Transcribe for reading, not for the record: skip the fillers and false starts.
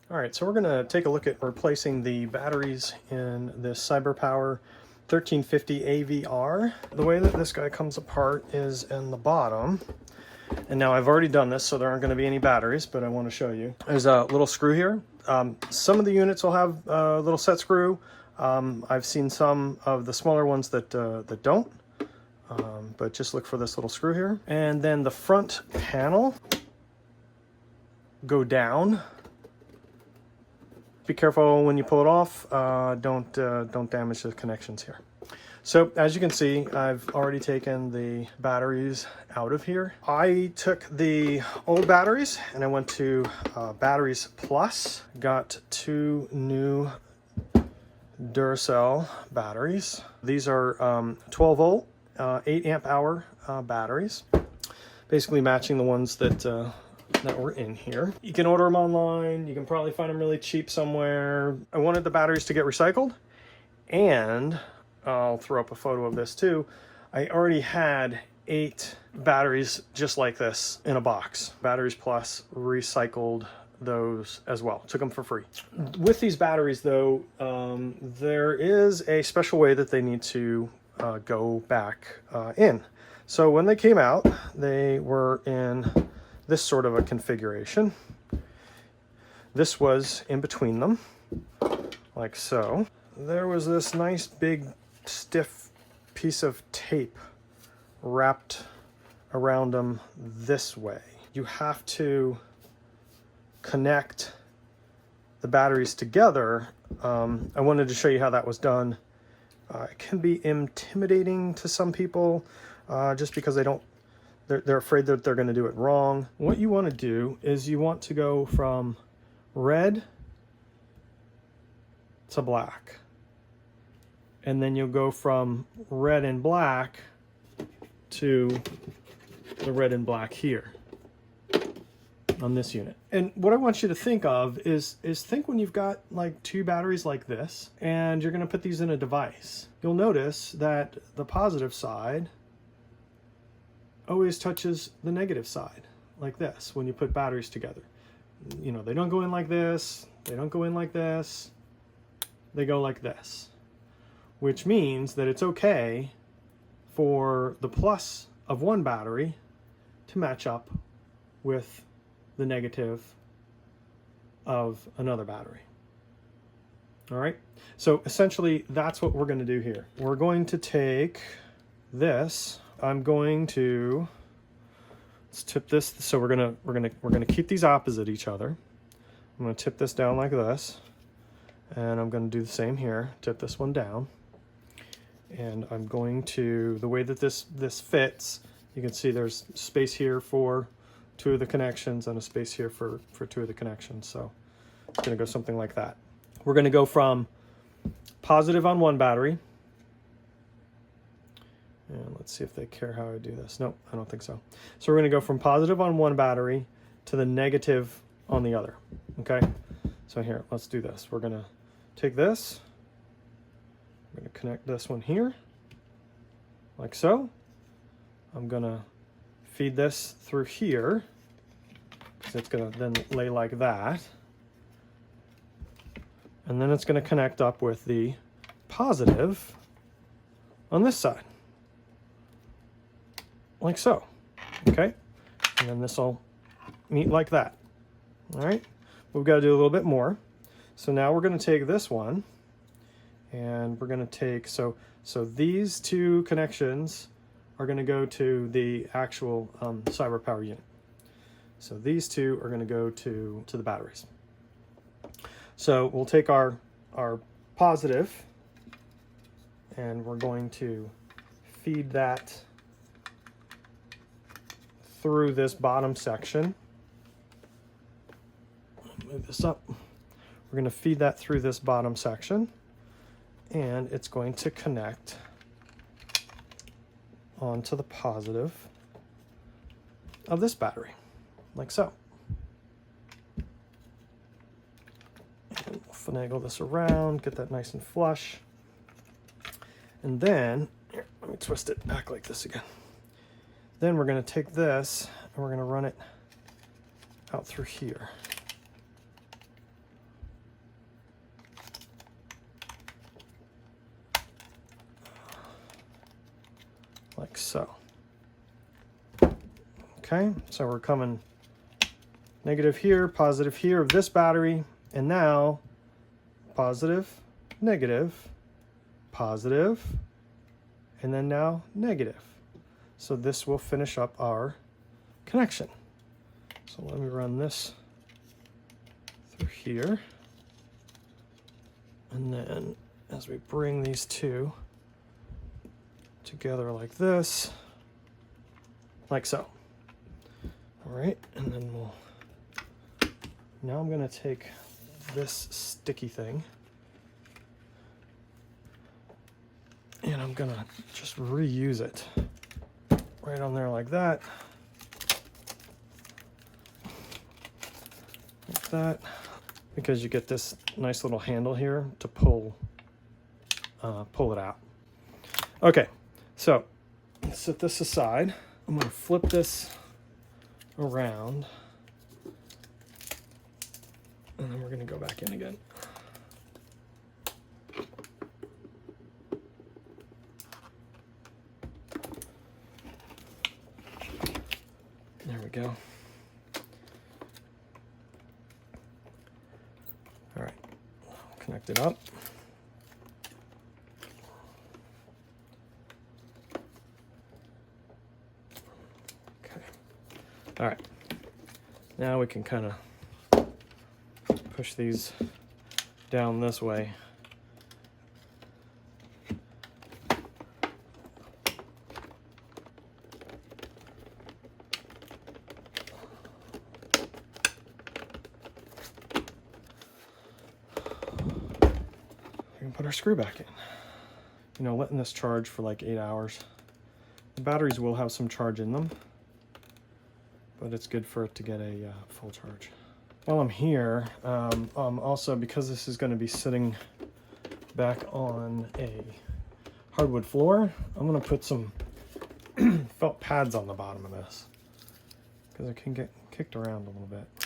All right, so we're gonna take a look at replacing the batteries in this CyberPower 1350 AVR. The way that this guy comes apart is in the bottom. And now I've already done this, so there aren't gonna be any batteries, but I wanna show you. There's a little screw here. Some of the units will have a little set screw. I've seen some of the smaller ones that don't, but just look for this little screw here. And then the front panel go down. Be careful when you pull it off. Don't damage the connections here. So as you can see, I've already taken the batteries out of here. I took the old batteries and I went to Batteries Plus. Got 2 new Duracell batteries. These are 12 volt, 8 amp hour batteries, basically matching the ones that were in here. You can order them online. You can probably find them really cheap somewhere. I wanted the batteries to get recycled, and I'll throw up a photo of this too. I already had 8 batteries just like this in a box. Batteries Plus recycled those as well. Took them for free. With these batteries though, there is a special way that they need to go back in. So when they came out, they were in this sort of a configuration. This was in between them, like so. There was this nice big stiff piece of tape wrapped around them this way. You have to connect the batteries together. I wanted to show you how that was done. It can be intimidating to some people just because they're afraid that they're going to do it wrong. What you want to do is you want to go from red to black. And then you'll go from red and black to the red and black here on this unit. And what I want you to think of is think when you've got like 2 batteries like this and you're going to put these in a device. You'll notice that the positive side always touches the negative side like this when you put batteries together. You know, they don't go in like this, they don't go in like this, they go like this, which means that it's okay for the plus of one battery to match up with the negative of another battery. All right, so essentially that's what we're going to do here. We're going to take this. I'm going to, let's tip this. So we're gonna keep these opposite each other. I'm gonna tip this down like this, and I'm gonna do the same here. Tip this one down, and I'm going to, the way that this fits, you can see there's space here for 2 of the connections and a space here for 2 of the connections. So it's gonna go something like that. We're gonna go from positive on one battery. And let's see if they care how I do this. Nope, I don't think so. So we're going to go from positive on one battery to the negative on the other. Okay, so here, let's do this. We're going to take this. I'm going to connect this one here, like so. I'm going to feed this through here, because it's going to then lay like that. And then it's going to connect up with the positive on this side, like so. Okay, and then this will meet like that. All right, we've got to do a little bit more. So now we're going to take this one, and we're going to take, so these 2 connections are going to go to the actual CyberPower unit. So these 2 are going to go to the batteries. So we'll take our positive, and we're going to feed that through this bottom section. Move this up. We're going to feed that through this bottom section, and it's going to connect onto the positive of this battery, like so. And we'll finagle this around, get that nice and flush. And then, here, let me twist it back like this again. Then we're going to take this and we're going to run it out through here. like so. Okay, so we're coming negative here, positive here of this battery, and now positive, negative, positive, and then now negative. So this will finish up our connection. So let me run this through here. And then as we bring these two together like this, like so. All right, and then now I'm gonna take this sticky thing and I'm gonna just reuse it right on there like that. Like that. Because you get this nice little handle here to pull it out. Okay, so let's set this aside. I'm gonna flip this around, and then we're gonna go back in again. There we go. All right, connect it up. Okay. All right. Now we can kind of push these down this way. Put our screw back in. You know, letting this charge for like 8 hours. The batteries will have some charge in them, but it's good for it to get a full charge. While I'm here, also because this is going to be sitting back on a hardwood floor, I'm going to put some felt pads on the bottom of this because it can get kicked around a little bit.